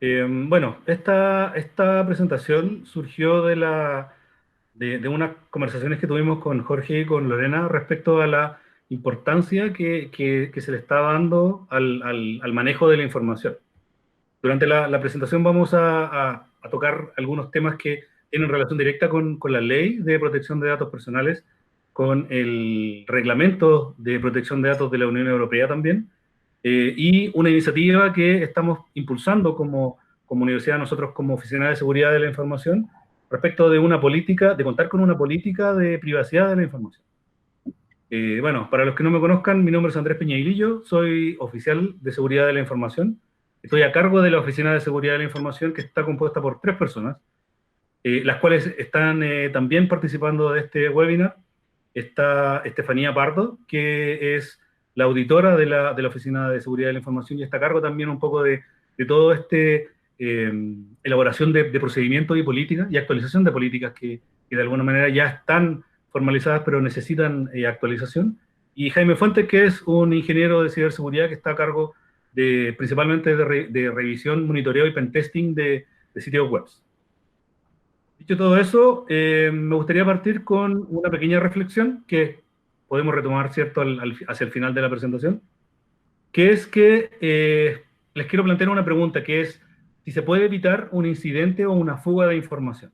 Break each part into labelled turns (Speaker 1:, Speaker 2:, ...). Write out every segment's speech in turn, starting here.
Speaker 1: Bueno, esta presentación surgió de unas conversaciones que tuvimos con Jorge y con Lorena respecto a la importancia que se le está dando al manejo de la información. Durante la presentación vamos a tocar algunos temas que tienen relación directa con la ley de protección de datos personales, con el reglamento de protección de datos de la Unión Europea también, y una iniciativa que estamos impulsando como universidad, nosotros como Oficina de Seguridad de la Información, respecto de una política, de contar con una política de privacidad de la información. Bueno, para los que no me conozcan, mi nombre es Andrés Peñailillo, soy oficial de Seguridad de la Información. Estoy a cargo de la Oficina de Seguridad de la Información, que está compuesta por 3 personas, las cuales están también participando de este webinar. Está Estefanía Pardo, que es la auditora de la Oficina de Seguridad de la Información y está a cargo también un poco de todo elaboración de procedimientos y políticas y actualización de políticas que de alguna manera ya están formalizadas pero necesitan actualización. Y Jaime Fuentes, que es un ingeniero de ciberseguridad que está a cargo principalmente de revisión, monitoreo y pentesting de sitios web. Dicho todo eso, me gustaría partir con una pequeña reflexión que podemos retomar, ¿cierto?, hacia el final de la presentación, que es que les quiero plantear una pregunta, que es si se puede evitar un incidente o una fuga de información.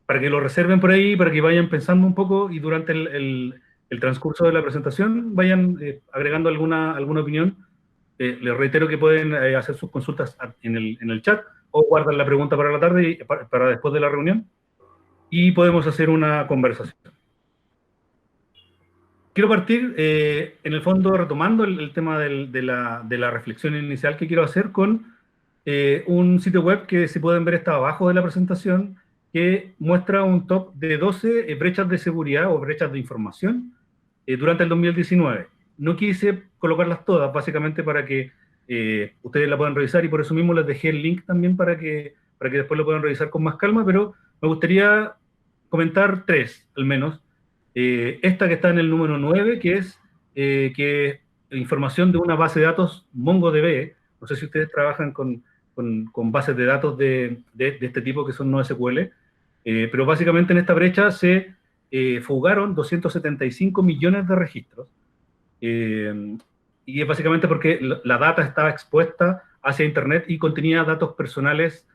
Speaker 1: Para que lo reserven por ahí, para que vayan pensando un poco y durante el transcurso de la presentación vayan agregando alguna opinión. Les reitero que pueden hacer sus consultas en el chat o guardan la pregunta para la tarde y para después de la reunión y podemos hacer una conversación. Quiero partir, en el fondo, retomando el tema de la reflexión inicial que quiero hacer con un sitio web que, si pueden ver, está abajo de la presentación, que muestra un top de 12 brechas de seguridad o brechas de información durante el 2019. No quise colocarlas todas, básicamente para que ustedes la puedan revisar, y por eso mismo les dejé el link también para que después lo puedan revisar con más calma, pero me gustaría comentar 3, al menos. Esta que está en el número 9, que es información de una base de datos MongoDB. No sé si ustedes trabajan con bases de datos de este tipo que son NoSQL, pero básicamente en esta brecha se fugaron 275 millones de registros, y es básicamente porque la data estaba expuesta hacia Internet y contenía datos personales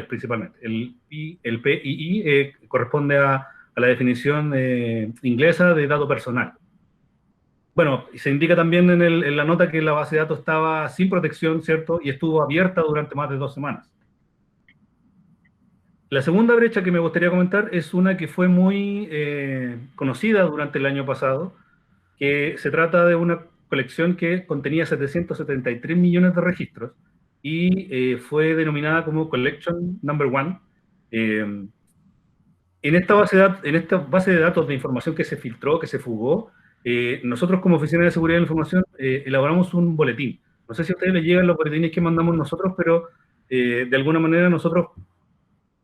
Speaker 1: principalmente. El PII corresponde a la definición inglesa de dato personal. Bueno, se indica también en la nota que la base de datos estaba sin protección, ¿cierto? Y estuvo abierta durante más de 2 semanas. La segunda brecha que me gustaría comentar es una que fue muy conocida durante el año pasado, que se trata de una colección que contenía 773 millones de registros y fue denominada como Collection Number One. En esta base de datos de información que se filtró, que se fugó, nosotros como Oficina de Seguridad de la Información elaboramos un boletín. No sé si a ustedes les llegan los boletines que mandamos nosotros, pero de alguna manera nosotros,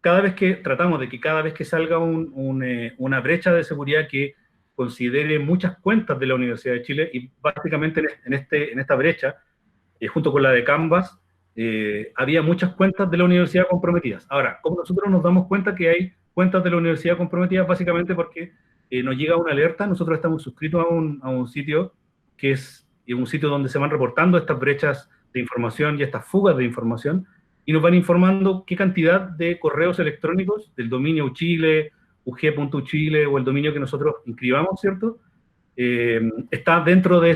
Speaker 1: cada vez que salga una brecha de seguridad que considere muchas cuentas de la Universidad de Chile, y básicamente en esta brecha, junto con la de Canvas, había muchas cuentas de la universidad comprometidas. Ahora, ¿cómo nosotros nos damos cuenta que hay cuentas de la universidad comprometidas? Básicamente porque nos llega una alerta. Nosotros estamos suscritos a un sitio que es un sitio donde se van reportando estas brechas de información y estas fugas de información, y nos van informando qué cantidad de correos electrónicos del dominio Chile, ug.chile o el dominio que nosotros inscribamos, ¿cierto? Está dentro de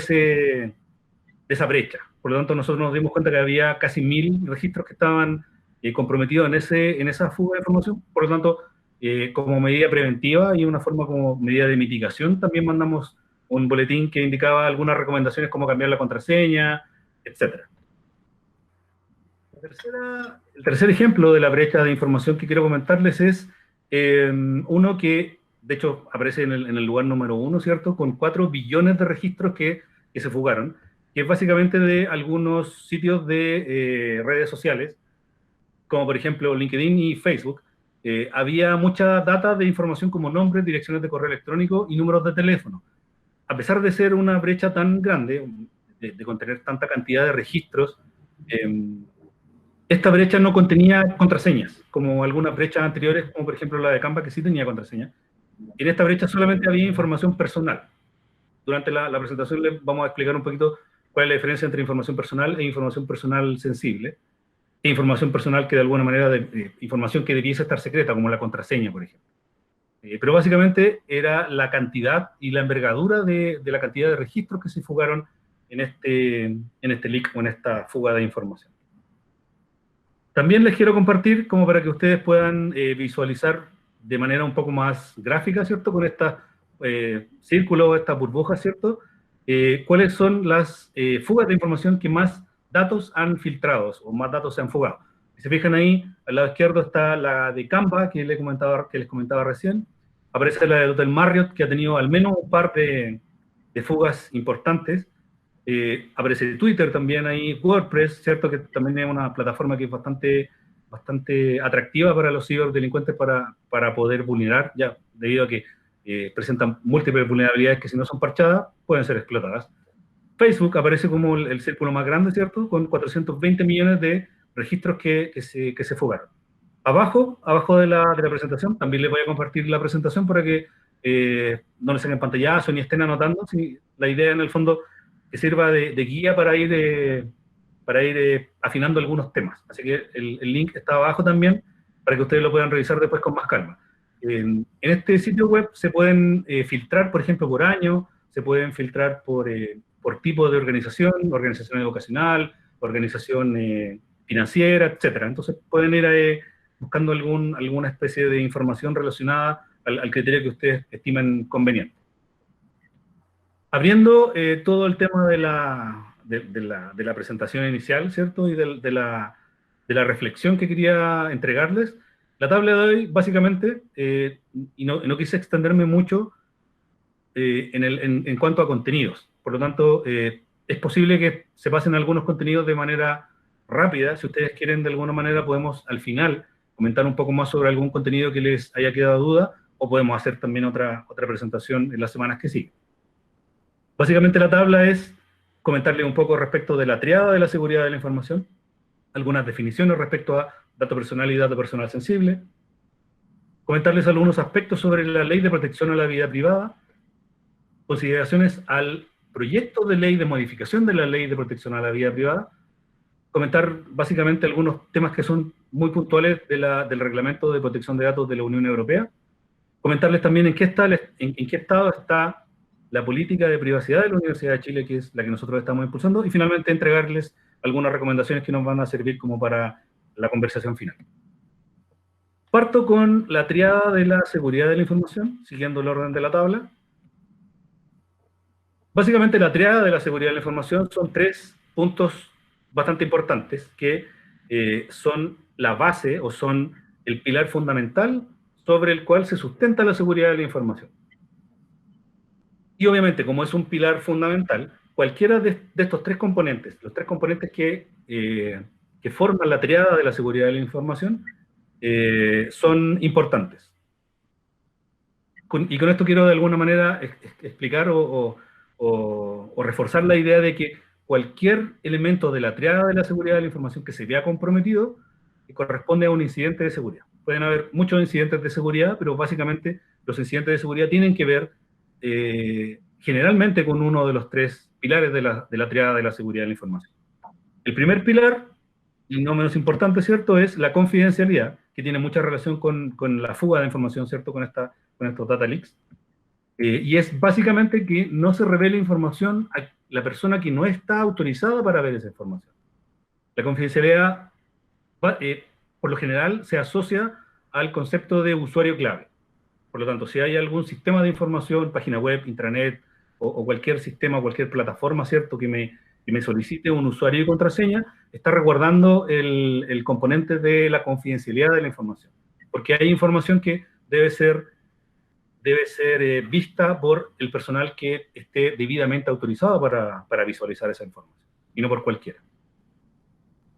Speaker 1: esa brecha. Por lo tanto, nosotros nos dimos cuenta que había casi 1000 registros que estaban comprometidos en esa fuga de información. Por lo tanto, como medida preventiva y una forma como medida de mitigación, también mandamos un boletín que indicaba algunas recomendaciones como cambiar la contraseña, etc. El tercer ejemplo de la brecha de información que quiero comentarles es uno que, de hecho, aparece en el lugar número 1, ¿cierto? Con 4 billones de registros que se fugaron, que es básicamente de algunos sitios de redes sociales, como por ejemplo LinkedIn y Facebook. Había mucha data de información como nombres, direcciones de correo electrónico y números de teléfono. A pesar de ser una brecha tan grande, de contener tanta cantidad de registros, esta brecha no contenía contraseñas, como algunas brechas anteriores, como por ejemplo la de Canva, que sí tenía contraseña. En esta brecha solamente había información personal. Durante la presentación les vamos a explicar un poquito cuál es la diferencia entre información personal e información personal sensible, e información personal que de alguna manera, información que debiese estar secreta, como la contraseña, por ejemplo. Pero básicamente era la cantidad y la envergadura de la cantidad de registros que se fugaron en este leak o en esta fuga de información. También les quiero compartir, como para que ustedes puedan visualizar de manera un poco más gráfica, ¿cierto? Con estos círculos, estas burbujas, ¿cierto? ¿Cuáles son las fugas de información que más datos han filtrado o más datos se han fugado? Si se fijan ahí, al lado izquierdo está la de Canva, que les comentaba recién. Aparece la de Hotel Marriott, que ha tenido al menos un par de fugas importantes. Aparece Twitter también ahí, WordPress, ¿cierto? Que también es una plataforma que es bastante atractiva para los ciberdelincuentes para poder vulnerar, ya debido a que presentan múltiples vulnerabilidades que si no son parchadas, pueden ser explotadas. Facebook aparece como el círculo más grande, ¿cierto? Con 420 millones de registros que se fugaron. Abajo de la presentación, también les voy a compartir la presentación para que no les saquen pantallazo ni estén anotando. ¿Sí? La idea en el fondo que sirva de guía para ir afinando algunos temas. Así que el link está abajo también para que ustedes lo puedan revisar después con más calma. En este sitio web se pueden filtrar, por ejemplo, por año, se pueden filtrar por tipo de organización educacional, organización financiera, etc. Entonces pueden ir buscando alguna especie de información relacionada al criterio que ustedes estimen conveniente. Abriendo todo el tema de la presentación inicial, ¿cierto? Y de la reflexión que quería entregarles, la tabla de hoy, básicamente, y no quise extenderme mucho en cuanto a contenidos. Por lo tanto, es posible que se pasen algunos contenidos de manera rápida. Si ustedes quieren, de alguna manera, podemos al final comentar un poco más sobre algún contenido que les haya quedado duda, o podemos hacer también otra presentación en las semanas que siguen. Básicamente la tabla es comentarles un poco respecto de la triada de la seguridad de la información, algunas definiciones respecto a dato personal y dato personal sensible, comentarles algunos aspectos sobre la ley de protección a la vida privada, consideraciones al proyecto de ley de modificación de la ley de protección a la vida privada, comentar básicamente algunos temas que son muy puntuales del reglamento de protección de datos de la Unión Europea, comentarles también en qué estado está la política de privacidad de la Universidad de Chile, que es la que nosotros estamos impulsando, y finalmente entregarles algunas recomendaciones que nos van a servir como para la conversación final. Parto con la triada de la seguridad de la información, siguiendo el orden de la tabla. Básicamente la triada de la seguridad de la información son 3 puntos bastante importantes que son la base o son el pilar fundamental sobre el cual se sustenta la seguridad de la información. Y obviamente, como es un pilar fundamental, cualquiera de estos 3 componentes, los 3 componentes que forman la triada de la seguridad de la información, son importantes. Y con esto quiero de alguna manera explicar o reforzar la idea de que cualquier elemento de la triada de la seguridad de la información que se vea comprometido corresponde a un incidente de seguridad. Pueden haber muchos incidentes de seguridad, pero básicamente los incidentes de seguridad tienen que ver generalmente con uno de los 3 pilares de la triada de la seguridad de la información. El primer pilar, y no menos importante, ¿cierto?, es la confidencialidad, que tiene mucha relación con la fuga de información, ¿cierto?, con estos data leaks. Y es básicamente que no se revele información a la persona que no está autorizada para ver esa información. La confidencialidad, por lo general, se asocia al concepto de usuario clave. Por lo tanto, si hay algún sistema de información, página web, intranet, o cualquier sistema, cualquier plataforma, ¿cierto?, que me solicite un usuario y contraseña, está resguardando el componente de la confidencialidad de la información. Porque hay información que debe ser vista por el personal que esté debidamente autorizado para visualizar esa información, y no por cualquiera.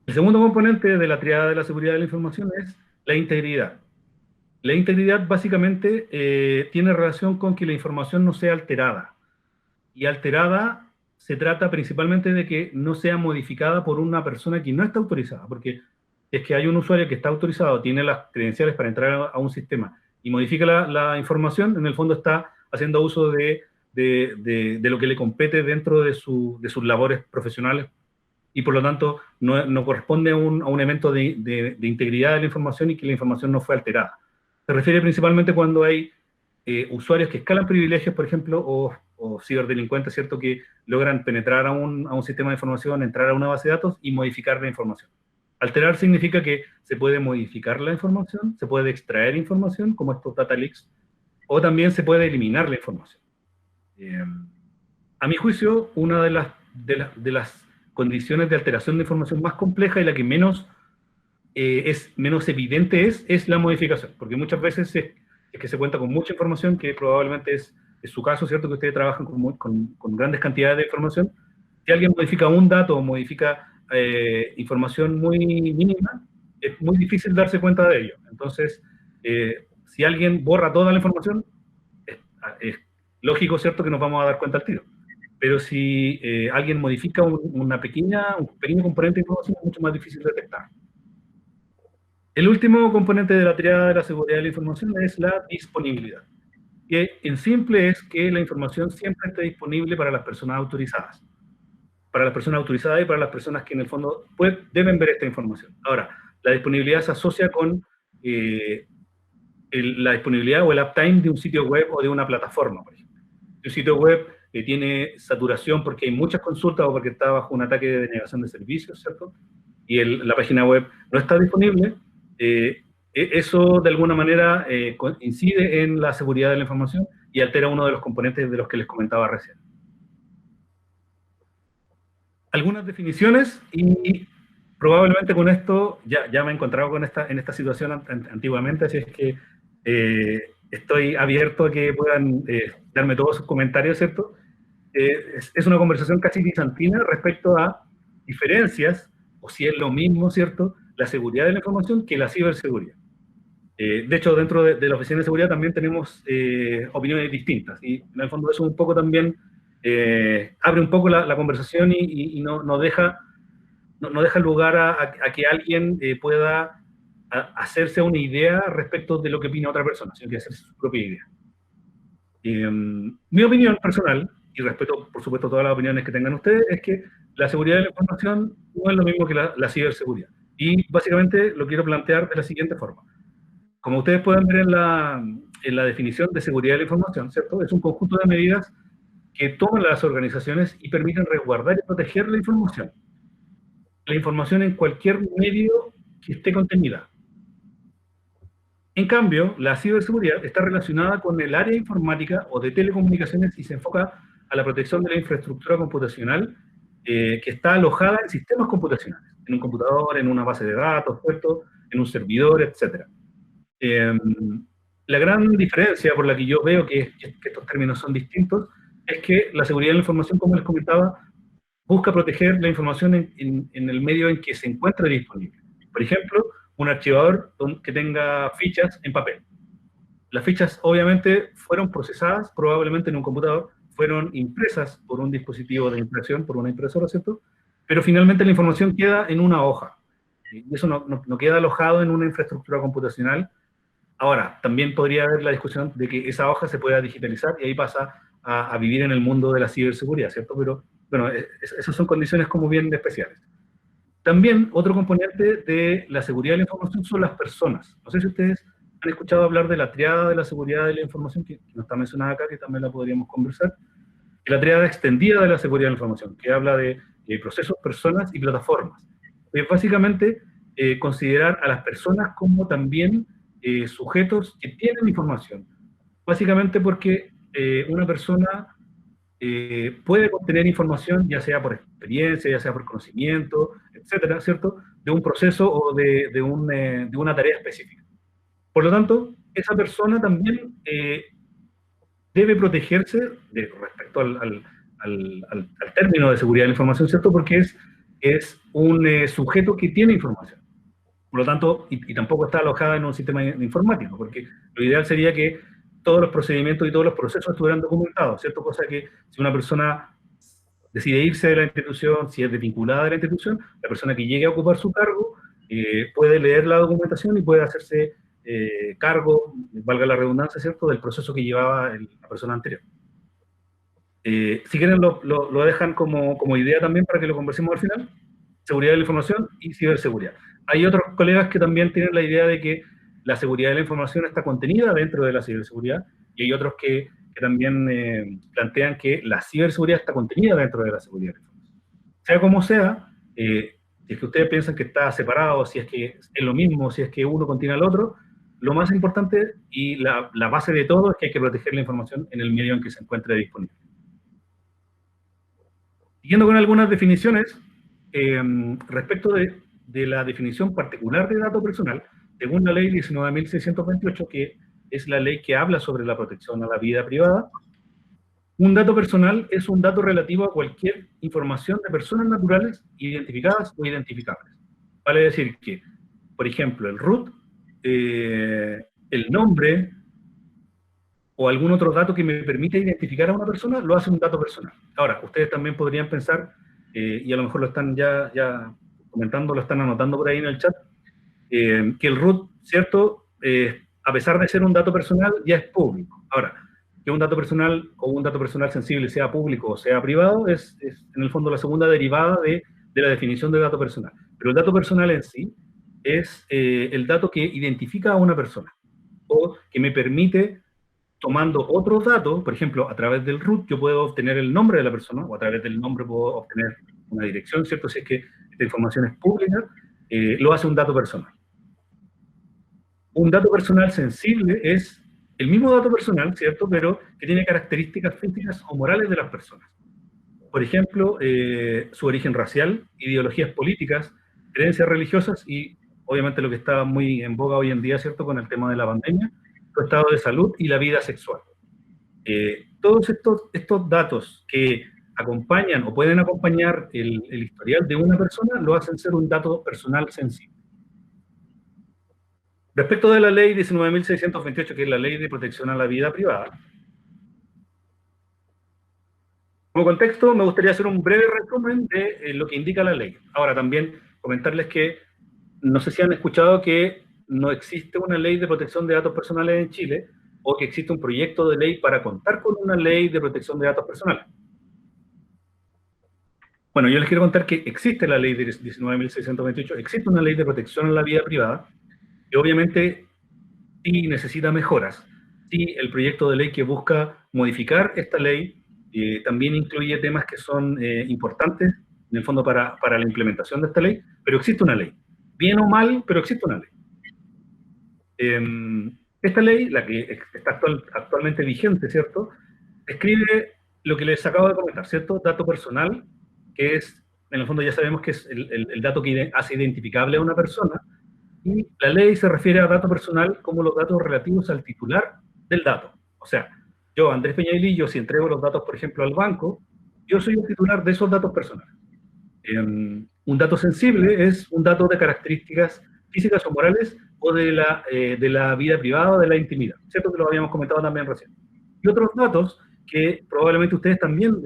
Speaker 1: El segundo componente de la triada de la seguridad de la información es la integridad. La integridad básicamente tiene relación con que la información no sea alterada. Y alterada se trata principalmente de que no sea modificada por una persona que no está autorizada, porque es que hay un usuario que está autorizado, tiene las credenciales para entrar a un sistema y modifica la información, en el fondo está haciendo uso de lo que le compete dentro de sus labores profesionales y por lo tanto no corresponde a un evento de integridad de la información y que la información no fue alterada. Se refiere principalmente cuando hay usuarios que escalan privilegios, por ejemplo, o ciberdelincuentes, ¿cierto?, que logran penetrar a un sistema de información, entrar a una base de datos y modificar la información. Alterar significa que se puede modificar la información, se puede extraer información, como estos data leaks, o también se puede eliminar la información. A mi juicio, una de las condiciones de alteración de información más compleja y la que menos evidente es la modificación, porque muchas veces es que se cuenta con mucha información, que probablemente es su caso, ¿cierto?, que ustedes trabajan con grandes cantidades de información. Si alguien modifica un dato o modifica información muy mínima, es muy difícil darse cuenta de ello. Entonces, si alguien borra toda la información, es lógico, ¿cierto?, que nos vamos a dar cuenta al tiro. Pero si alguien modifica un pequeño componente de información, es mucho más difícil de detectar. El último componente de la triada de la seguridad de la información es la disponibilidad, que en simple es que la información siempre esté disponible para las personas autorizadas. Para las personas autorizadas y para las personas que en el fondo deben ver esta información. Ahora, la disponibilidad se asocia con la disponibilidad o el uptime de un sitio web o de una plataforma, por ejemplo. Si un sitio web tiene saturación porque hay muchas consultas o porque está bajo un ataque de denegación de servicios, ¿cierto?, y la página web no está disponible, eso de alguna manera incide en la seguridad de la información y altera uno de los componentes de los que les comentaba recién. Algunas definiciones, y probablemente con esto ya me he encontrado en esta situación antiguamente, así es que estoy abierto a que puedan darme todos sus comentarios, ¿cierto? Es una conversación casi bizantina respecto a diferencias, o si es lo mismo, ¿cierto?, la seguridad de la información que la ciberseguridad. De hecho, dentro de la Oficina de Seguridad también tenemos opiniones distintas, y en el fondo eso un poco también abre un poco la conversación y no deja lugar a que alguien pueda hacerse una idea respecto de lo que opina otra persona, sino que hacerse su propia idea. Mi opinión personal, y respeto por supuesto todas las opiniones que tengan ustedes, es que la seguridad de la información no es lo mismo que la ciberseguridad. Y básicamente lo quiero plantear de la siguiente forma. Como ustedes pueden ver en la definición de seguridad de la información, ¿cierto?, es un conjunto de medidas que toman las organizaciones y permiten resguardar y proteger la información. La información en cualquier medio que esté contenida. En cambio, la ciberseguridad está relacionada con el área informática o de telecomunicaciones y se enfoca a la protección de la infraestructura computacional que está alojada en sistemas computacionales, en un computador, en una base de datos, ¿cierto?, en un servidor, etc. La gran diferencia por la que yo veo que estos términos son distintos es que la seguridad de la información, como les comentaba, busca proteger la información en el medio en que se encuentra disponible. Por ejemplo, un archivador que tenga fichas en papel. Las fichas obviamente fueron procesadas probablemente en un computador, fueron impresas por un dispositivo de impresión, por una impresora, ¿cierto? Pero finalmente la información queda en una hoja. Y eso no queda alojado en una infraestructura computacional. Ahora, también podría haber la discusión de que esa hoja se pueda digitalizar y ahí pasa a vivir en el mundo de la ciberseguridad, ¿cierto? Pero, bueno, esas son condiciones como bien especiales. También, otro componente de la seguridad de la información son las personas. No sé si ustedes han escuchado hablar de la triada de la seguridad de la información, que no está mencionada acá, que también la podríamos conversar. La triada extendida de la seguridad de la información, que habla de procesos, personas y plataformas. Es básicamente considerar a las personas como también sujetos que tienen información. Básicamente porque una persona puede contener información, ya sea por experiencia, ya sea por conocimiento, etcétera, ¿cierto?, de un proceso o de una tarea específica. Por lo tanto, esa persona también debe protegerse respecto al término de seguridad de la información, ¿cierto?, porque es un sujeto que tiene información. Por lo tanto, y tampoco está alojada en un sistema informático, porque lo ideal sería que todos los procedimientos y todos los procesos estuvieran documentados, ¿cierto? Cosa que si una persona decide irse de la institución, si es desvinculada de la institución, la persona que llegue a ocupar su cargo puede leer la documentación y puede hacerse cargo, valga la redundancia, ¿cierto?, del proceso que llevaba la persona anterior. Si quieren lo dejan como idea también para que lo conversemos al final. Seguridad de la información y ciberseguridad. Hay otros colegas que también tienen la idea de que la seguridad de la información está contenida dentro de la ciberseguridad, y hay otros que también plantean que la ciberseguridad está contenida dentro de la seguridad de la información. Sea como sea, si es que ustedes piensan que está separado, si es que es lo mismo, si es que uno contiene al otro, lo más importante y la base de todo es que hay que proteger la información en el medio en que se encuentre disponible. Siguiendo con algunas definiciones, respecto de la definición particular de dato personal, según la ley 19.628, que es la ley que habla sobre la protección a la vida privada, un dato personal es un dato relativo a cualquier información de personas naturales identificadas o identificables. Vale decir que, por ejemplo, el root, el nombre o algún otro dato que me permite identificar a una persona, lo hace un dato personal. Ahora, ustedes también podrían pensar, y a lo mejor lo están ya comentando, lo están anotando por ahí en el chat, que el root, ¿cierto?, a pesar de ser un dato personal, ya es público. Ahora, que un dato personal o un dato personal sensible sea público o sea privado es en el fondo la segunda derivada de la definición de dato personal. Pero el dato personal en sí es el dato que identifica a una persona o que me permite, tomando otros datos, por ejemplo, a través del root yo puedo obtener el nombre de la persona, o a través del nombre puedo obtener una dirección, ¿cierto? Si es que esta información es pública, lo hace un dato personal. Un dato personal sensible es el mismo dato personal, ¿cierto?, pero que tiene características físicas o morales de las personas. Por ejemplo, su origen racial, ideologías políticas, creencias religiosas y, obviamente, lo que está muy en boga hoy en día, ¿cierto?, con el tema de la pandemia, su estado de salud y la vida sexual. Todos estos datos que acompañan o pueden acompañar el historial de una persona lo hacen ser un dato personal sensible. Respecto de la ley 19.628, que es la ley de protección a la vida privada, como contexto me gustaría hacer un breve resumen de lo que indica la ley. Ahora también comentarles que no sé si han escuchado que no existe una ley de protección de datos personales en Chile, o que existe un proyecto de ley para contar con una ley de protección de datos personales. Bueno, yo les quiero contar que existe la ley 19.628, existe una ley de protección a la vida privada, que obviamente sí necesita mejoras. Sí, el proyecto de ley que busca modificar esta ley también incluye temas que son importantes, en el fondo, para la implementación de esta ley, pero existe una ley. Bien o mal, pero existe una ley. Esta ley, la que está actualmente vigente, ¿cierto?, describe lo que les acabo de comentar, ¿cierto? Dato personal, que es, en el fondo ya sabemos que es el dato que hace identificable a una persona, y la ley se refiere a dato personal como los datos relativos al titular del dato. O sea, yo, Andrés Peñailillo, si entrego los datos, por ejemplo, al banco, yo soy el titular de esos datos personales. Un dato sensible es un dato de características físicas o morales o de la vida privada o de la intimidad, ¿cierto? Que lo habíamos comentado también recién. Y otros datos que probablemente ustedes también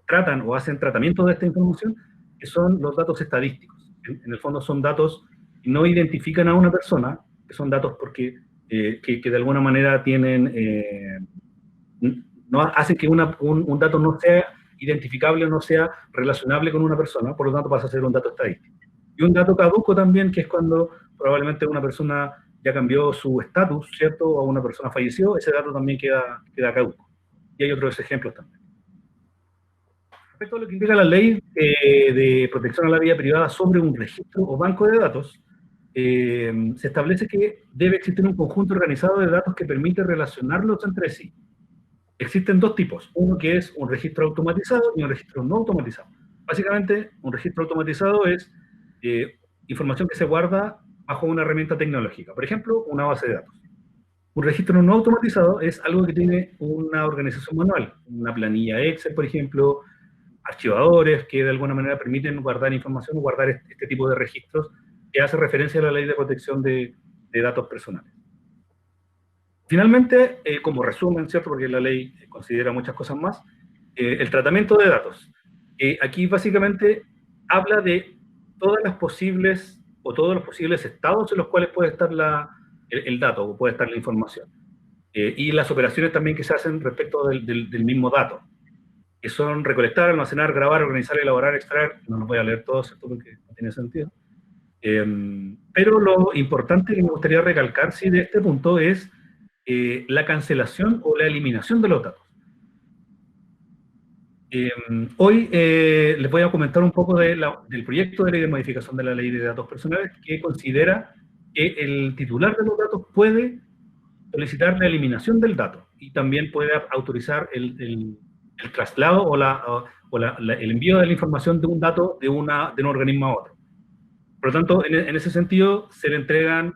Speaker 1: tratan o hacen tratamiento de esta información, que son los datos estadísticos. En el fondo son datos que no identifican a una persona, que son datos porque que de alguna manera tienen, no hacen que un dato no sea identificable, no sea relacionable con una persona, por lo tanto pasa a ser un dato estadístico. Y un dato caduco también, que es cuando probablemente una persona ya cambió su estatus, ¿cierto?, o una persona falleció, ese dato también queda caduco. Y hay otros ejemplos también. Respecto a lo que indica la ley de protección a la vida privada sobre un registro o banco de datos, se establece que debe existir un conjunto organizado de datos que permite relacionarlos entre sí. Existen dos tipos, uno que es un registro automatizado y un registro no automatizado. Básicamente, un registro automatizado es información que se guarda bajo una herramienta tecnológica, por ejemplo, una base de datos. Un registro no automatizado es algo que tiene una organización manual, una planilla Excel, por ejemplo, archivadores que de alguna manera permiten guardar información o guardar este tipo de registros que hace referencia a la ley de protección de datos personales. Finalmente, como resumen, ¿cierto?, porque la ley considera muchas cosas más, El tratamiento de datos. Aquí básicamente habla de todas las posibles o todos los posibles estados en los cuales puede estar el dato o puede estar la información. Y las operaciones también que se hacen respecto del mismo dato, que son recolectar, almacenar, grabar, organizar, elaborar, extraer. No los voy a leer todos, ¿cierto? Porque no tiene sentido. Pero lo importante que me gustaría recalcar, sí, de este punto es la cancelación o la eliminación de los datos. Hoy les voy a comentar un poco del proyecto de ley de modificación de la ley de datos personales, que considera que el titular de los datos puede solicitar la eliminación del dato y también puede autorizar el traslado o el envío de la información de un dato de un organismo a otro. Por lo tanto, en ese sentido, se le entregan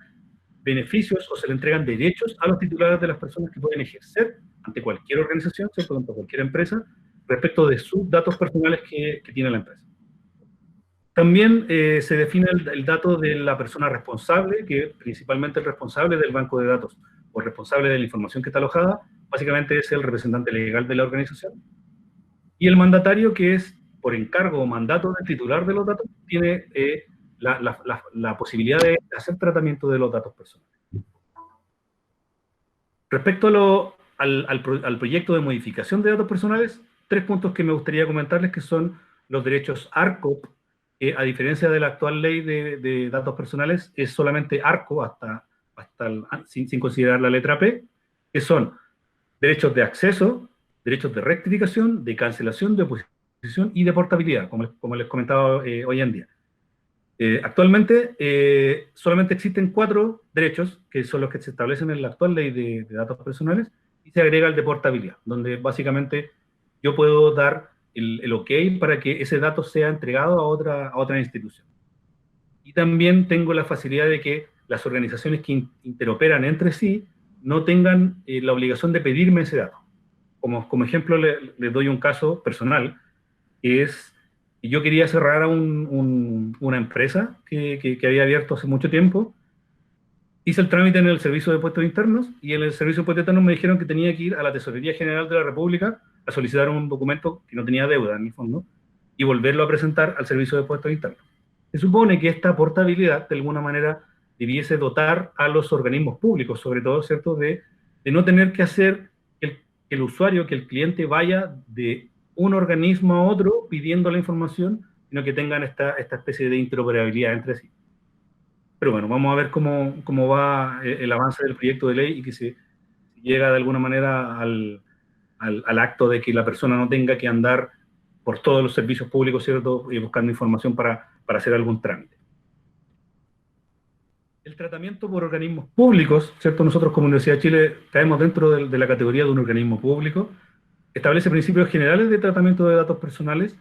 Speaker 1: beneficios o se le entregan derechos a los titulares de las personas que pueden ejercer ante cualquier organización, ¿cierto? Ante cualquier empresa, respecto de sus datos personales que tiene la empresa. También se define el dato de la persona responsable, que principalmente el responsable del banco de datos o el responsable de la información que está alojada, básicamente es el representante legal de la organización. Y el mandatario, que es por encargo o mandato del titular de los datos, tiene la posibilidad de hacer tratamiento de los datos personales. Respecto al proyecto de modificación de datos personales, 3 puntos que me gustaría comentarles, que son los derechos ARCO, que a diferencia de la actual ley de datos personales, es solamente ARCO sin considerar la letra P, que son derechos de acceso, derechos de rectificación, de cancelación, de oposición y de portabilidad, como les comentaba hoy en día. Actualmente solamente existen 4 derechos, que son los que se establecen en la actual ley de datos personales, y se agrega el de portabilidad, donde básicamente yo puedo dar el OK para que ese dato sea entregado a otra institución. Y también tengo la facilidad de que las organizaciones que interoperan entre sí no tengan la obligación de pedirme ese dato. Como ejemplo, les doy un caso personal, que es: yo quería cerrar a una empresa que había abierto hace mucho tiempo. Hice el trámite en el Servicio de Impuestos Internos, y en el Servicio de Impuestos Internos me dijeron que tenía que ir a la Tesorería General de la República a solicitar un documento que no tenía deuda, en el fondo, y volverlo a presentar al Servicio de Impuestos Internos. Se supone que esta portabilidad, de alguna manera, debiese dotar a los organismos públicos, sobre todo, ¿cierto?, de no tener que hacer que el usuario, que el cliente vaya de un organismo a otro pidiendo la información, sino que tengan esta especie de interoperabilidad entre sí. Pero bueno, vamos a ver cómo va el avance del proyecto de ley y que se llega de alguna manera al acto de que la persona no tenga que andar por todos los servicios públicos, ¿cierto?, y buscando información para hacer algún trámite. El tratamiento por organismos públicos, ¿cierto? Nosotros como Universidad de Chile caemos dentro de la categoría de un organismo público. Establece principios generales de tratamiento de datos personales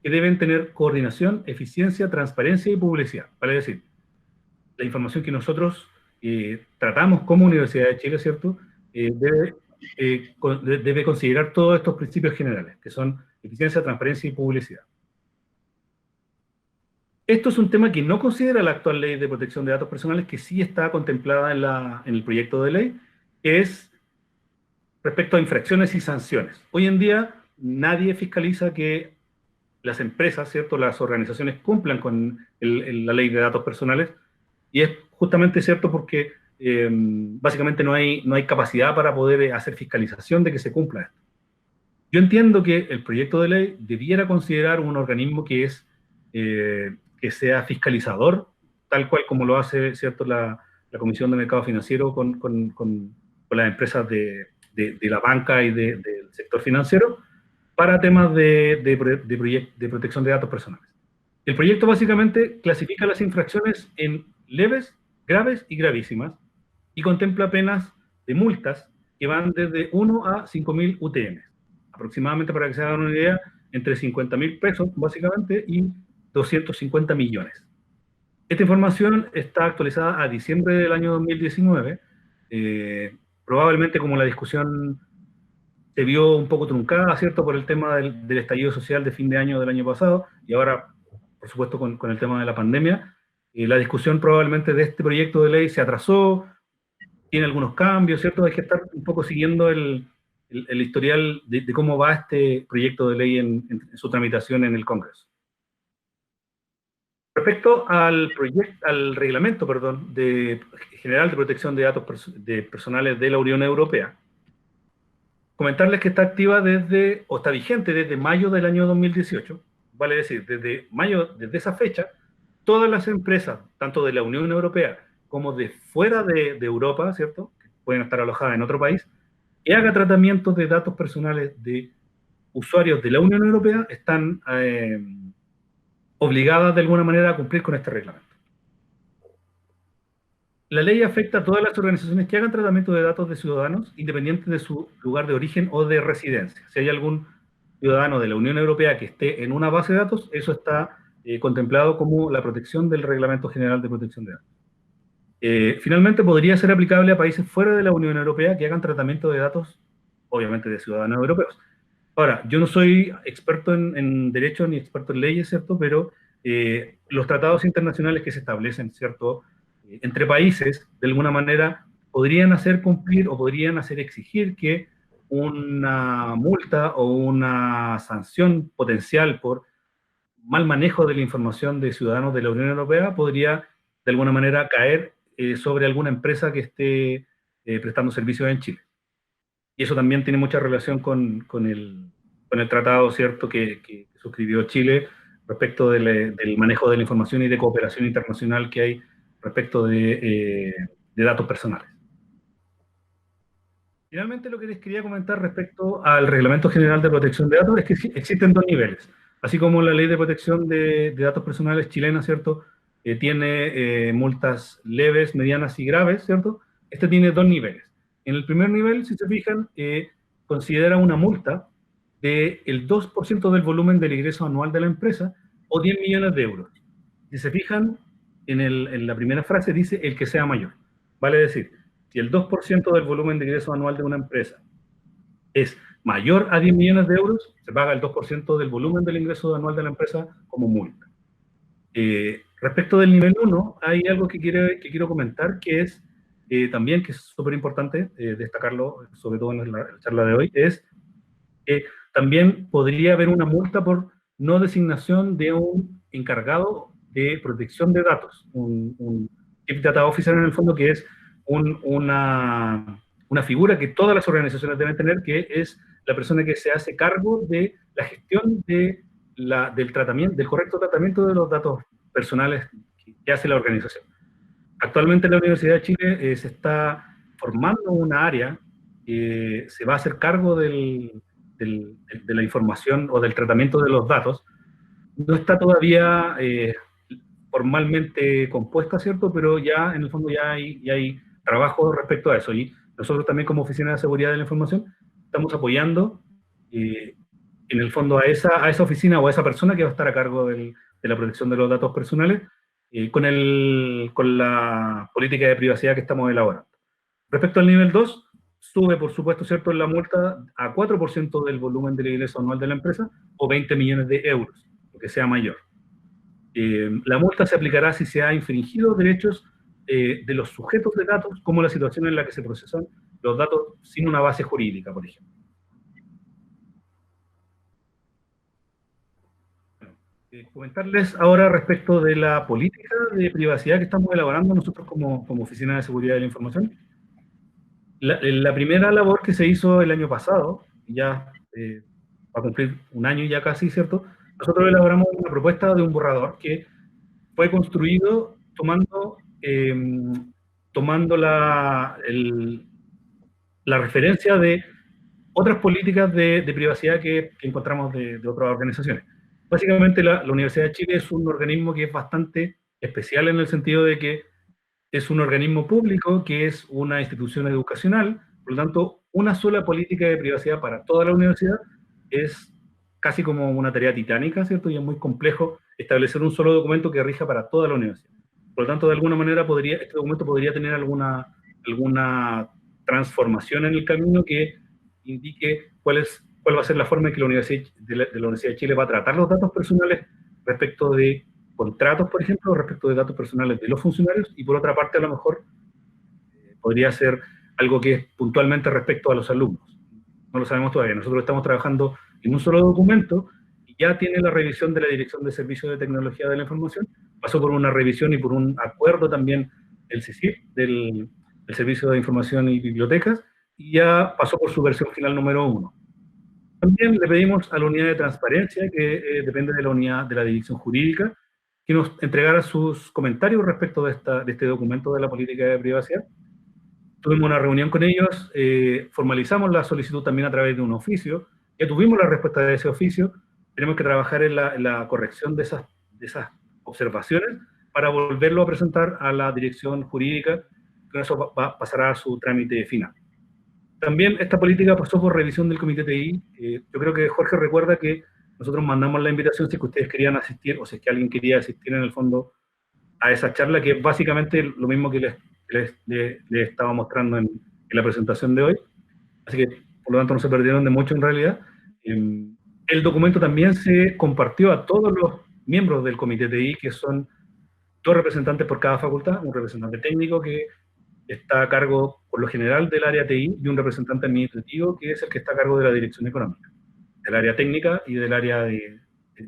Speaker 1: que deben tener coordinación, eficiencia, transparencia y publicidad. Vale decir, la información que nosotros tratamos como Universidad de Chile, ¿cierto?, debe considerar todos estos principios generales, que son eficiencia, transparencia y publicidad. Esto es un tema que no considera la actual ley de protección de datos personales, que sí está contemplada en el proyecto de ley, que es respecto a infracciones y sanciones. Hoy en día nadie fiscaliza que las empresas, ¿cierto?, las organizaciones cumplan con la ley de datos personales, y es justamente cierto porque básicamente no hay capacidad para poder hacer fiscalización de que se cumpla esto. Yo entiendo que el proyecto de ley debiera considerar un organismo que sea fiscalizador, tal cual como lo hace, ¿cierto?, la Comisión de Mercado Financiero con las empresas de la banca y del sector financiero, para temas de protección de datos personales. El proyecto básicamente clasifica las infracciones en leves, graves y gravísimas, y contempla penas de multas que van desde 1 a 5.000 UTM. Aproximadamente, para que se hagan una idea, entre 50.000 pesos, básicamente, y 250 millones. Esta información está actualizada a diciembre del año 2019. Probablemente, como la discusión se vio un poco truncada, ¿cierto?, por el tema del estallido social de fin de año del año pasado, y ahora, por supuesto, con el tema de la pandemia, la discusión probablemente de este proyecto de ley se atrasó, tiene algunos cambios, ¿cierto? Hay que estar un poco siguiendo el historial de cómo va este proyecto de ley en su tramitación en el Congreso. Respecto al reglamento, perdón, general de protección de datos personales de la Unión Europea, comentarles que está activa o está vigente desde mayo del año 2018, vale decir, desde esa fecha, todas las empresas, tanto de la Unión Europea como de fuera de Europa, ¿cierto?, que pueden estar alojadas en otro país, que haga tratamiento de datos personales de usuarios de la Unión Europea, están obligadas de alguna manera a cumplir con este reglamento. La ley afecta a todas las organizaciones que hagan tratamiento de datos de ciudadanos, independiente de su lugar de origen o de residencia. Si hay algún ciudadano de la Unión Europea que esté en una base de datos, eso está contemplado como la protección del Reglamento General de Protección de Datos. Finalmente, podría ser aplicable a países fuera de la Unión Europea que hagan tratamiento de datos, obviamente, de ciudadanos europeos. Ahora, yo no soy experto en derecho ni experto en leyes, ¿cierto? Pero los tratados internacionales que se establecen, ¿cierto?, entre países, de alguna manera, podrían hacer cumplir o podrían hacer exigir que una multa o una sanción potencial por mal manejo de la información de ciudadanos de la Unión Europea podría, de alguna manera, caer sobre alguna empresa que esté prestando servicios en Chile. Y eso también tiene mucha relación con el tratado, ¿cierto?, que suscribió Chile respecto del manejo de la información y de cooperación internacional que hay respecto de datos personales. Finalmente, lo que les quería comentar respecto al Reglamento General de Protección de Datos es que existen dos niveles. Así como la Ley de Protección de Datos Personales chilena, ¿cierto?, tiene multas leves, medianas y graves, ¿cierto? Este tiene dos niveles. En el primer nivel, si se fijan, considera una multa del 2% del volumen del ingreso anual de la empresa o 10 millones de euros. Si se fijan, en la primera frase dice el que sea mayor. Vale decir, si el 2% del volumen de ingreso anual de una empresa es mayor a 10 millones de euros, se paga el 2% del volumen del ingreso anual de la empresa como multa. Respecto del nivel 1, hay algo que quiero comentar, que es también, que es súper importante destacarlo, sobre todo en la charla de hoy, es que también podría haber una multa por no designación de un encargado de protección de datos, un Chief Data Officer en el fondo, que es una figura que todas las organizaciones deben tener, que es la persona que se hace cargo de la gestión del correcto tratamiento de los datos personales que hace la organización. Actualmente en la Universidad de Chile se está formando una área que se va a hacer cargo de la información o del tratamiento de los datos. No está todavía formalmente compuesta, ¿cierto? Pero ya, en el fondo, ya hay trabajo respecto a eso. Y nosotros también, como Oficina de Seguridad de la Información, estamos apoyando, en el fondo, a esa oficina o a esa persona que va a estar a cargo de la protección de los datos personales, con la política de privacidad que estamos elaborando. Respecto al nivel 2, sube, por supuesto, ¿cierto?, la multa a 4% del volumen del ingreso anual de la empresa o 20 millones de euros, lo que sea mayor. La multa se aplicará si se ha infringido derechos de los sujetos de datos, como la situación en la que se procesan los datos sin una base jurídica, por ejemplo. Comentarles ahora respecto de la política de privacidad que estamos elaborando nosotros como Oficina de Seguridad de la Información. La primera labor que se hizo el año pasado, ya va a cumplir un año ya casi, ¿cierto? Nosotros elaboramos una propuesta de un borrador que fue construido tomando la referencia de otras políticas de privacidad que encontramos de otras organizaciones. Básicamente, la Universidad de Chile es un organismo que es bastante especial en el sentido de que es un organismo público, que es una institución educacional, por lo tanto, una sola política de privacidad para toda la universidad es casi como una tarea titánica, ¿cierto? Y es muy complejo establecer un solo documento que rija para toda la universidad. Por lo tanto, de alguna manera, este documento podría tener alguna transformación en el camino que indique cuál va a ser la forma en que la Universidad de Chile va a tratar los datos personales respecto de contratos, por ejemplo, respecto de datos personales de los funcionarios, y por otra parte, a lo mejor, podría ser algo que es puntualmente respecto a los alumnos. no lo sabemos todavía. Nosotros estamos trabajando en un solo documento y ya tiene la revisión de la Dirección de Servicios de Tecnología de la Información, pasó por una revisión y por un acuerdo también del CICIP, del Servicio de Información y Bibliotecas, y ya pasó por su versión final número 1. También le pedimos a la unidad de transparencia, que depende de la unidad de la dirección jurídica, que nos entregara sus comentarios respecto de este documento de la política de privacidad. Tuvimos una reunión con ellos, formalizamos la solicitud también a través de un oficio, ya tuvimos la respuesta de ese oficio, tenemos que trabajar en la corrección de esas observaciones para volverlo a presentar a la dirección jurídica, que eso pasará a su trámite final. También esta política pasó por revisión del Comité TI. Yo creo que Jorge recuerda que nosotros mandamos la invitación si es que ustedes querían asistir, o si es que alguien quería asistir en el fondo a esa charla, que es básicamente lo mismo que les estaba mostrando en la presentación de hoy. Así que, por lo tanto, no se perdieron de mucho en realidad. El documento también se compartió a todos los miembros del Comité TI, que son 2 representantes por cada facultad, un representante técnico que está a cargo, por lo general, del área TI, y un representante administrativo, que es el que está a cargo de la dirección económica, del área técnica y del área de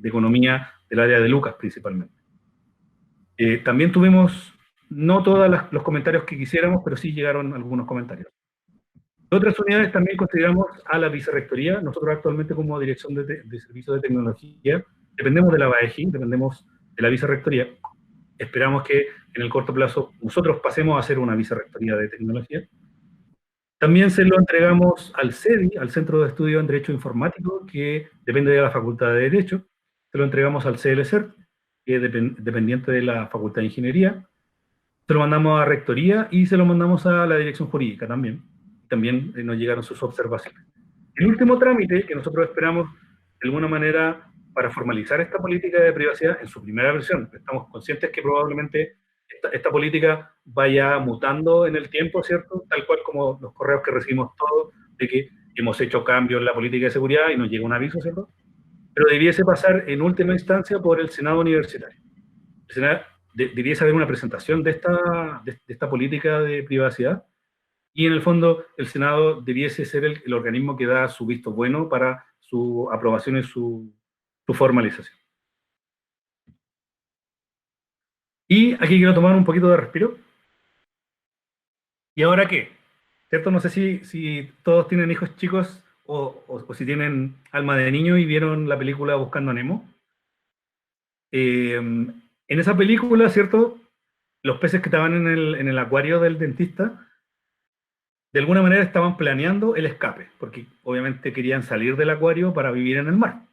Speaker 1: economía, del área de Lucas principalmente. También tuvimos, no todos los comentarios que quisiéramos, pero sí llegaron algunos comentarios. De otras unidades también consideramos a la vicerrectoría. Nosotros actualmente, como Dirección de Servicios de Tecnología, dependemos de la BAEJI, dependemos de la vicerrectoría. Esperamos que en el corto plazo nosotros pasemos a ser una vicerrectoría de tecnología. También se lo entregamos al CEDI, al Centro de Estudio en Derecho Informático, que depende de la Facultad de Derecho. Se lo entregamos al CLCERT, que es dependiente de la Facultad de Ingeniería. Se lo mandamos a Rectoría y se lo mandamos a la Dirección Jurídica también. También nos llegaron sus observaciones. El último trámite que nosotros esperamos, de alguna manera, para formalizar esta política de privacidad en su primera versión. Estamos conscientes que probablemente esta política vaya mutando en el tiempo, ¿cierto? Tal cual como los correos que recibimos todos, de que hemos hecho cambios en la política de seguridad y nos llega un aviso, ¿cierto? Pero debiese pasar en última instancia por el Senado Universitario. El Senado, debiese haber una presentación de esta política de privacidad, y en el fondo el Senado debiese ser el organismo que da su visto bueno para su aprobación y su formalización. Y aquí quiero tomar un poquito de respiro. ¿Y ahora qué? ¿Cierto? No sé si todos tienen hijos chicos o si tienen alma de niño y vieron la película Buscando a Nemo. En esa película, ¿cierto? Los peces que estaban en el acuario del dentista, de alguna manera estaban planeando el escape, porque obviamente querían salir del acuario para vivir en el mar.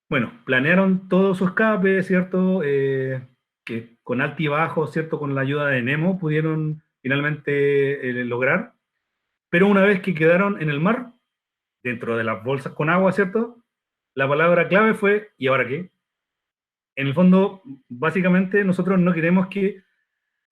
Speaker 1: Bueno, planearon todo su escape, ¿cierto? Que con altibajos, ¿cierto? Con la ayuda de Nemo pudieron finalmente lograr. Pero una vez que quedaron en el mar, dentro de las bolsas con agua, ¿cierto? La palabra clave fue, ¿y ahora qué? En el fondo, básicamente, nosotros no queremos que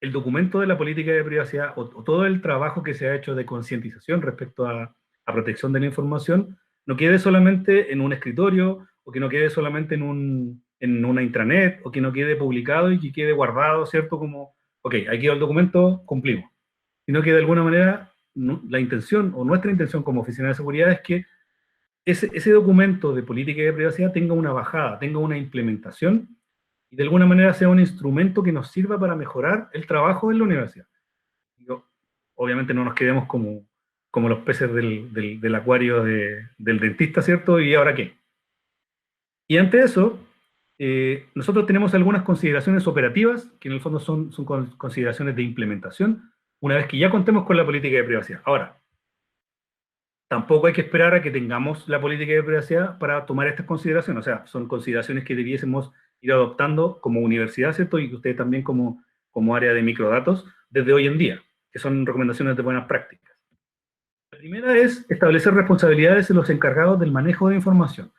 Speaker 1: el documento de la política de privacidad o todo el trabajo que se ha hecho de concientización respecto a protección de la información no quede solamente en un escritorio, o que no quede solamente en una intranet, o que no quede publicado y que quede guardado, ¿cierto? Como, ok, aquí quedó el documento, cumplimos. Sino que de alguna manera la intención, o nuestra intención como Oficina de Seguridad, es que ese documento de política de privacidad tenga una bajada, tenga una implementación, y de alguna manera sea un instrumento que nos sirva para mejorar el trabajo en la universidad. Obviamente no nos quedemos como los peces del acuario del dentista, ¿cierto? ¿Y ahora qué? Y ante eso, nosotros tenemos algunas consideraciones operativas, que en el fondo son consideraciones de implementación, una vez que ya contemos con la política de privacidad. Ahora, tampoco hay que esperar a que tengamos la política de privacidad para tomar estas consideraciones. O sea, son consideraciones que debiésemos ir adoptando como universidad, ¿cierto? Y ustedes también como área de microdatos desde hoy en día, que son recomendaciones de buenas prácticas. La primera es establecer responsabilidades en los encargados del manejo de información.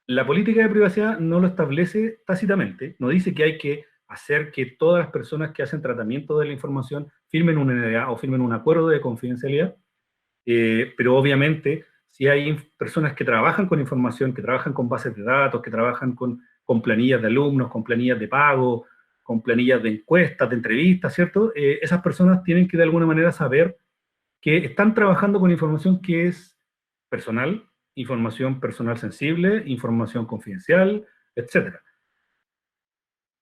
Speaker 1: La política de privacidad no lo establece tácitamente, no dice que hay que hacer que todas las personas que hacen tratamiento de la información firmen un NDA o firmen un acuerdo de confidencialidad, pero obviamente si hay personas que trabajan con información, que trabajan con bases de datos, que trabajan con planillas de alumnos, con planillas de pago, con planillas de encuestas, de entrevistas, ¿cierto? Esas personas tienen que de alguna manera saber que están trabajando con información que es personal, información personal sensible, información confidencial, etcétera.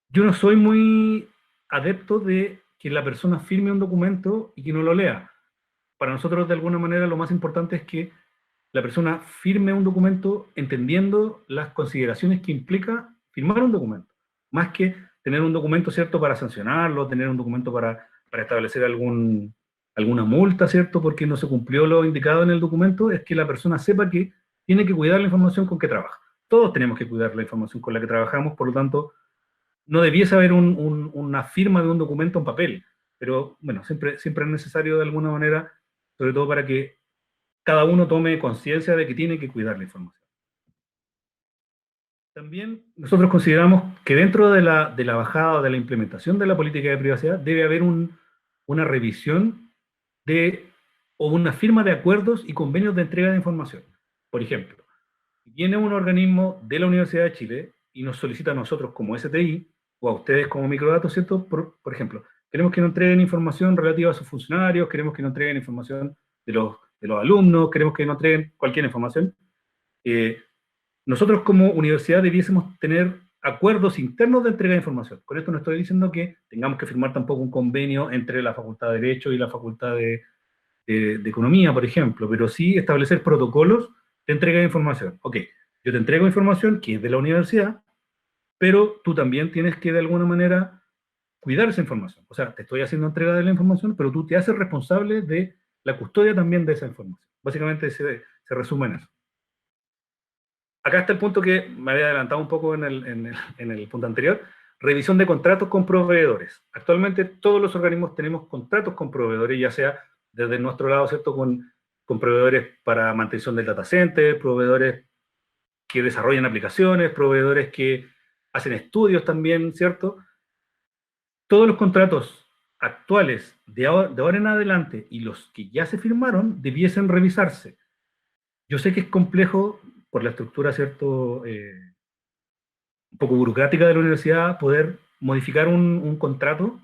Speaker 1: Yo no soy muy adepto de que la persona firme un documento y que no lo lea. Para nosotros, de alguna manera, lo más importante es que la persona firme un documento entendiendo las consideraciones que implica firmar un documento, más que tener un documento, ¿cierto?, para sancionarlo, tener un documento para establecer alguna multa, ¿cierto?, porque no se cumplió lo indicado en el documento, es que la persona sepa que tiene que cuidar la información con que trabaja. Todos tenemos que cuidar la información con la que trabajamos, por lo tanto, no debiese haber una firma de un documento en papel, pero bueno, siempre es necesario de alguna manera, sobre todo para que cada uno tome conciencia de que tiene que cuidar la información. También nosotros consideramos que dentro de la bajada o de la implementación de la política de privacidad debe haber una revisión de, o una firma de acuerdos y convenios de entrega de información. Por ejemplo, viene un organismo de la Universidad de Chile y nos solicita a nosotros como STI o a ustedes como microdatos, ¿cierto? Por ejemplo, queremos que nos entreguen información relativa a sus funcionarios, queremos que nos entreguen información de los alumnos, queremos que nos entreguen cualquier información. Eh, Nosotros como universidad debiésemos tener acuerdos internos de entrega de información. Con esto no estoy diciendo que tengamos que firmar tampoco un convenio entre la Facultad de Derecho y la Facultad de Economía, por ejemplo, pero sí establecer protocolos de entrega de información. Ok, yo te entrego información que es de la universidad, pero tú también tienes que de alguna manera cuidar esa información. O sea, te estoy haciendo entrega de la información, pero tú te haces responsable de la custodia también de esa información. Básicamente se resume en eso. Acá está el punto que me había adelantado un poco en el punto anterior, revisión de contratos con proveedores. Actualmente todos los organismos tenemos contratos con proveedores, ya sea desde nuestro lado, ¿cierto?, con proveedores para mantención del data center, proveedores que desarrollan aplicaciones, proveedores que hacen estudios también, ¿cierto? Todos los contratos actuales de ahora en adelante y los que ya se firmaron debiesen revisarse. Yo sé que es complejo por la estructura, ¿cierto?, un poco burocrática de la universidad, poder modificar un contrato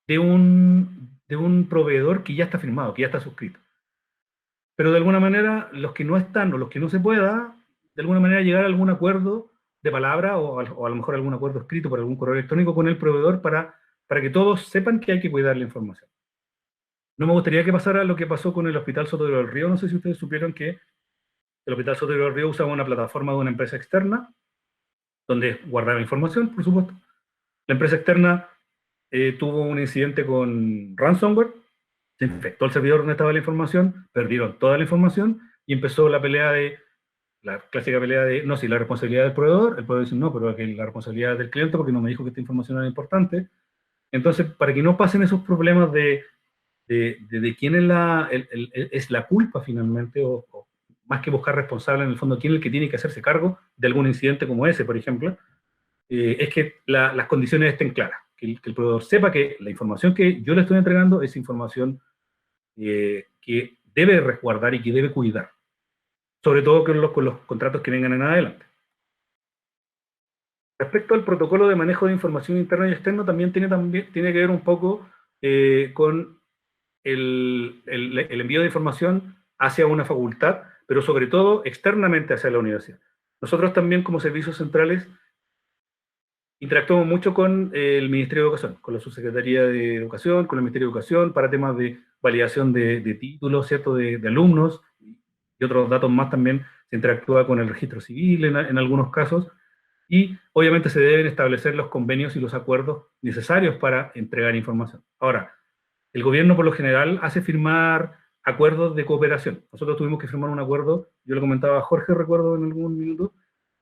Speaker 1: de un proveedor que ya está firmado, que ya está suscrito. Pero de alguna manera, los que no están o los que no se pueda, de alguna manera llegar a algún acuerdo de palabra o a lo mejor algún acuerdo escrito por algún correo electrónico con el proveedor para que todos sepan que hay que cuidar la información. No me gustaría que pasara lo que pasó con el Hospital Sotero del Río. No sé si ustedes supieron que el Hospital Sotero del Río usaba una plataforma de una empresa externa donde guardaba información, por supuesto. La empresa externa tuvo un incidente con ransomware, se infectó el servidor donde estaba la información, perdieron toda la información y empezó la clásica pelea de, no, si la responsabilidad del proveedor, el proveedor dice, no, pero que la responsabilidad es del cliente porque no me dijo que esta información era importante. Entonces, para que no pasen esos problemas de quién es la culpa finalmente, o más que buscar responsable en el fondo, quién es el que tiene que hacerse cargo de algún incidente como ese, por ejemplo, es que las condiciones estén claras, que el proveedor sepa que la información que yo le estoy entregando es información que debe resguardar y que debe cuidar, sobre todo con los contratos que vengan en adelante. Respecto al protocolo de manejo de información interna y externa, también tiene que ver un poco con el envío de información hacia una facultad, pero sobre todo externamente hacia la universidad. Nosotros también como servicios centrales interactuamos mucho con el Ministerio de Educación, con la Subsecretaría de Educación, con el Ministerio de Educación, para temas de validación de títulos, ¿cierto?, de alumnos, y otros datos más también se interactúa con el registro civil en algunos casos, y obviamente se deben establecer los convenios y los acuerdos necesarios para entregar información. Ahora, el gobierno por lo general hace firmar acuerdos de cooperación. Nosotros tuvimos que firmar un acuerdo, yo lo comentaba a Jorge, recuerdo en algún minuto,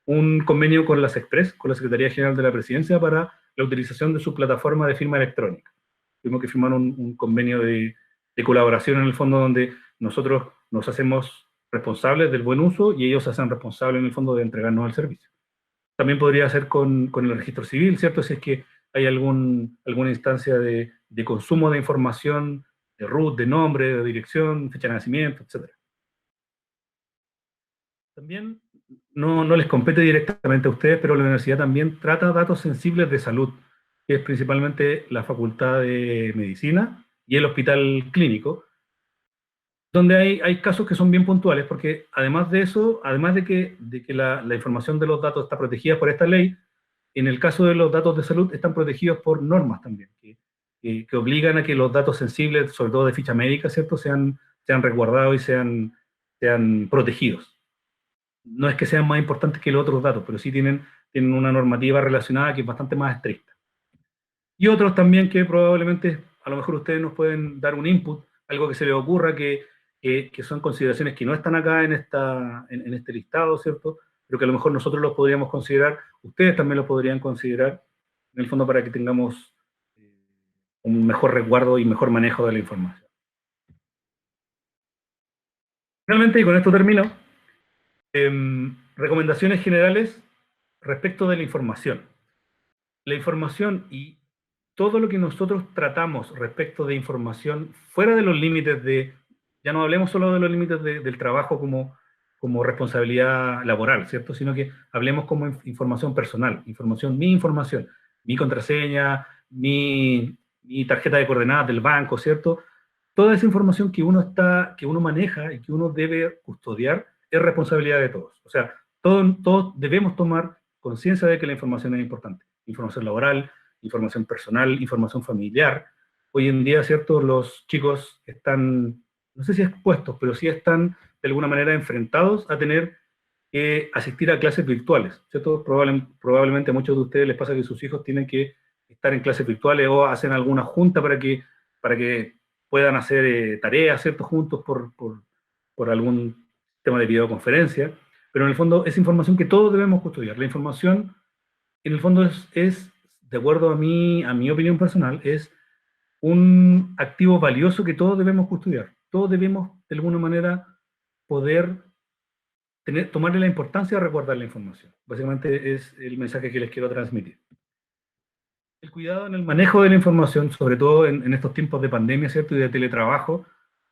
Speaker 1: un convenio con la SECPRES, con la Secretaría General de la Presidencia, para la utilización de su plataforma de firma electrónica. Tuvimos que firmar un convenio de colaboración en el fondo donde nosotros nos hacemos responsables del buen uso y ellos se hacen responsables en el fondo de entregarnos el servicio. También podría ser con el registro civil, ¿cierto? Si es que hay alguna instancia de consumo de información, de root, de nombre, de dirección, fecha de nacimiento, etc. También no les compete directamente a ustedes, pero la universidad también trata datos sensibles de salud, que es principalmente la Facultad de Medicina y el Hospital Clínico. donde hay casos que son bien puntuales, porque además de eso, además de que la información de los datos está protegida por esta ley, en el caso de los datos de salud están protegidos por normas también, que obligan a que los datos sensibles, sobre todo de ficha médica, ¿cierto?, sean resguardados y sean protegidos. No es que sean más importantes que los otros datos, pero sí tienen una normativa relacionada que es bastante más estricta. Y otros también que probablemente, a lo mejor ustedes nos pueden dar un input, algo que se les ocurra, que son consideraciones que no están acá en este listado, ¿cierto? Pero que a lo mejor nosotros los podríamos considerar, ustedes también los podrían considerar, en el fondo para que tengamos un mejor resguardo y mejor manejo de la información. Finalmente, y con esto termino, recomendaciones generales respecto de la información. La información y todo lo que nosotros tratamos respecto de información fuera de los límites ya no hablemos solo de los límites del trabajo como responsabilidad laboral, ¿cierto? Sino que hablemos como información personal, mi contraseña, mi tarjeta de coordenadas del banco, ¿cierto? Toda esa información que uno maneja y que uno debe custodiar es responsabilidad de todos. O sea, todos debemos tomar conciencia de que la información es importante. Información laboral, información personal, información familiar. Hoy en día, ¿cierto? Los chicos están, no sé si expuestos, pero sí están de alguna manera enfrentados a tener que asistir a clases virtuales, ¿cierto? Probablemente a muchos de ustedes les pasa que sus hijos tienen que estar en clases virtuales o hacen alguna junta para que puedan hacer tareas, ¿cierto? Juntos por algún tema de videoconferencia, pero en el fondo es información que todos debemos custodiar. La información, en el fondo, de acuerdo a mi opinión personal, es un activo valioso que todos debemos custodiar. Todos debemos, de alguna manera, poder tomarle la importancia de recordar la información. Básicamente es el mensaje que les quiero transmitir. El cuidado en el manejo de la información, sobre todo en estos tiempos de pandemia, ¿cierto? Y de teletrabajo,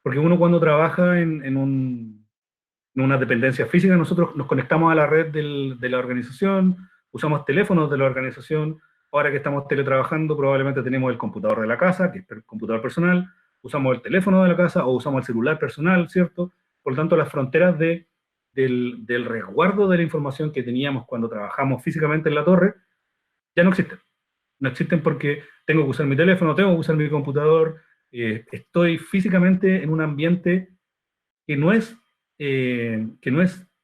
Speaker 1: porque uno cuando trabaja en una dependencia física, nosotros nos conectamos a la red de la organización, usamos teléfonos de la organización, ahora que estamos teletrabajando probablemente tenemos el computador de la casa, que es el computador personal, usamos el teléfono de la casa o usamos el celular personal, ¿cierto? Por lo tanto, las fronteras del resguardo de la información que teníamos cuando trabajamos físicamente en la torre ya no existen. No existen porque tengo que usar mi teléfono, tengo que usar mi computador, estoy físicamente en un ambiente que no es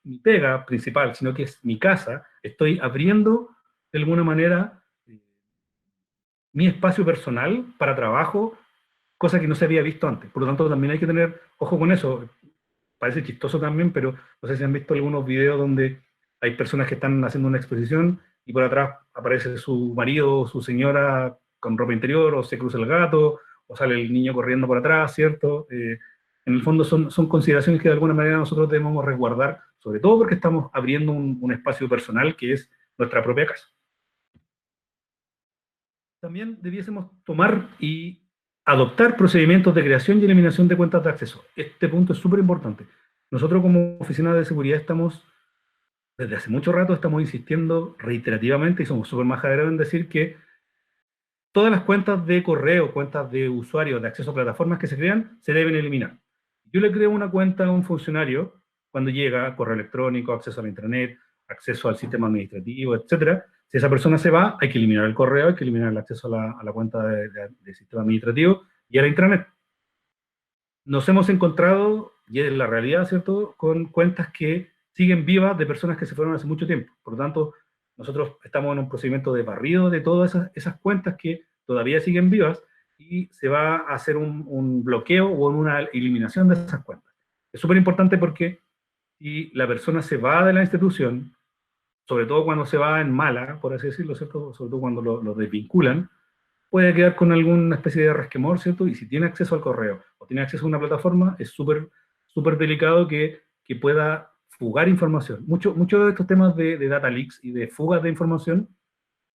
Speaker 1: mi pega principal, sino que es mi casa. Estoy abriendo de alguna manera mi espacio personal para trabajo, cosa que no se había visto antes. Por lo tanto, también hay que tener ojo con eso. Parece chistoso también, pero no sé si han visto algunos videos donde hay personas que están haciendo una exposición y por atrás aparece su marido o su señora con ropa interior, o se cruza el gato, o sale el niño corriendo por atrás, ¿cierto? En el fondo son consideraciones que de alguna manera nosotros debemos resguardar, sobre todo porque estamos abriendo un espacio personal que es nuestra propia casa. También debiésemos tomar y adoptar procedimientos de creación y eliminación de cuentas de acceso. Este punto es súper importante. Nosotros como Oficina de Seguridad desde hace mucho rato estamos insistiendo reiterativamente y somos súper majaderos en decir que todas las cuentas de correo, cuentas de usuario, de acceso a plataformas que se crean, se deben eliminar. Yo le creo una cuenta a un funcionario cuando llega, correo electrónico, acceso a la internet, acceso al sistema administrativo, etcétera. Si esa persona se va, hay que eliminar el correo, hay que eliminar el acceso a la cuenta de sistema administrativo y a la intranet. Nos hemos encontrado, y es la realidad, ¿cierto?, con cuentas que siguen vivas de personas que se fueron hace mucho tiempo. Por lo tanto, nosotros estamos en un procedimiento de barrido de todas esas cuentas que todavía siguen vivas y se va a hacer un bloqueo o una eliminación de esas cuentas. Es súper importante porque si la persona se va de la institución, sobre todo cuando se va en mala, por así decirlo, ¿cierto?, sobre todo cuando lo desvinculan, puede quedar con alguna especie de resquemor, ¿cierto? Y si tiene acceso al correo o tiene acceso a una plataforma, es súper súper delicado que pueda fugar información. Muchos de estos temas de data leaks y de fugas de información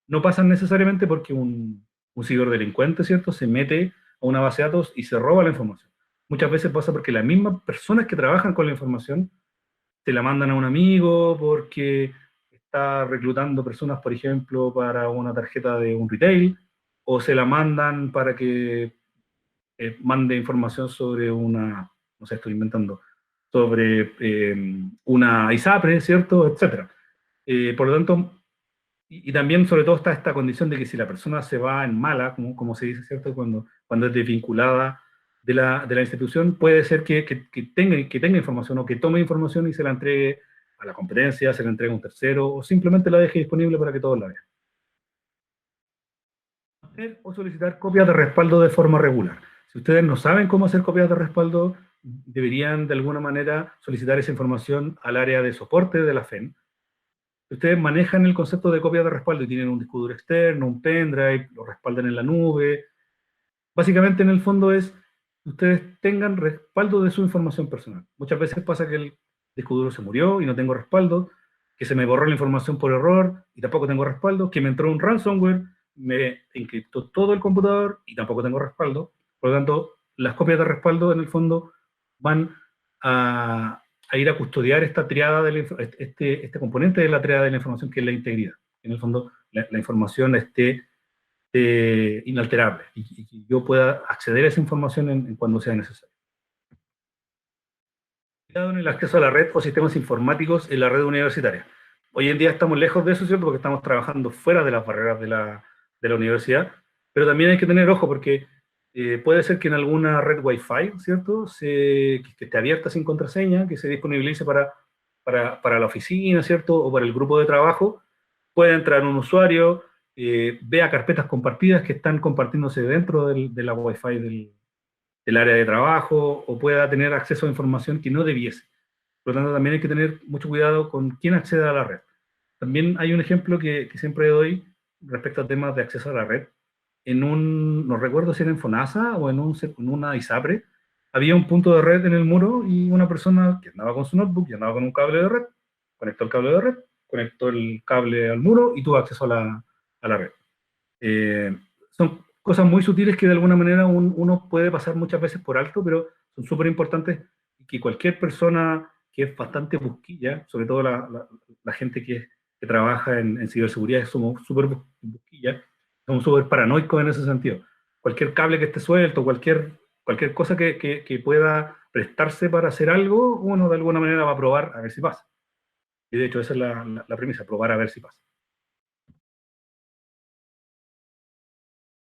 Speaker 1: no pasan necesariamente porque un ciberdelincuente, ¿cierto?, se mete a una base de datos y se roba la información. Muchas veces pasa porque las mismas personas que trabajan con la información se la mandan a un amigo porque está reclutando personas, por ejemplo, para una tarjeta de un retail, o se la mandan para que mande información sobre no sé, estoy inventando, sobre una ISAPRE, ¿cierto? Etcétera. Por lo tanto, y también sobre todo está esta condición de que si la persona se va en mala, como se dice, ¿cierto? Cuando es desvinculada de la institución, puede ser que tenga información o que tome información y se la entregue a la competencia, se la entregue a un tercero o simplemente la deje disponible para que todos la vean. Hacer o solicitar copias de respaldo de forma regular. Si ustedes no saben cómo hacer copias de respaldo, deberían de alguna manera solicitar esa información al área de soporte de la FEN. Si ustedes manejan el concepto de copias de respaldo y tienen un disco duro externo, un pendrive, lo respaldan en la nube, básicamente en el fondo es que ustedes tengan respaldo de su información personal. Muchas veces pasa que el disco duro se murió y no tengo respaldo, que se me borró la información por error y tampoco tengo respaldo, que me entró un ransomware, me encriptó todo el computador y tampoco tengo respaldo. Por lo tanto, las copias de respaldo en el fondo van a ir a custodiar esta triada de este componente de la triada de la información que es la integridad. En el fondo, la información esté inalterable y que yo pueda acceder a esa información en cuando sea necesario. En el acceso a la red o sistemas informáticos en la red universitaria. Hoy en día estamos lejos de eso, ¿cierto? Porque estamos trabajando fuera de las barreras de la universidad, pero también hay que tener ojo porque puede ser que en alguna red Wi-Fi, ¿cierto? Que esté abierta sin contraseña, que se disponibilice para la oficina, ¿cierto? O para el grupo de trabajo, puede entrar un usuario, vea carpetas compartidas que están compartiéndose dentro de la Wi-Fi del área de trabajo, o pueda tener acceso a información que no debiese. Por lo tanto, también hay que tener mucho cuidado con quién accede a la red. También hay un ejemplo que siempre doy respecto a temas de acceso a la red. No recuerdo si era en FONASA o en una ISAPRE, había un punto de red en el muro y una persona que andaba con su notebook y andaba con un cable de red, conectó el cable de red, conectó el cable al muro y tuvo acceso a la red. Son cosas muy sutiles que de alguna manera uno puede pasar muchas veces por alto, pero son súper importantes y que cualquier persona que es bastante busquilla, sobre todo la gente que trabaja en ciberseguridad, somos súper busquilla, somos súper paranoicos en ese sentido. Cualquier cable que esté suelto, cualquier cosa que pueda prestarse para hacer algo, uno de alguna manera va a probar a ver si pasa. Y de hecho esa es la premisa, probar a ver si pasa.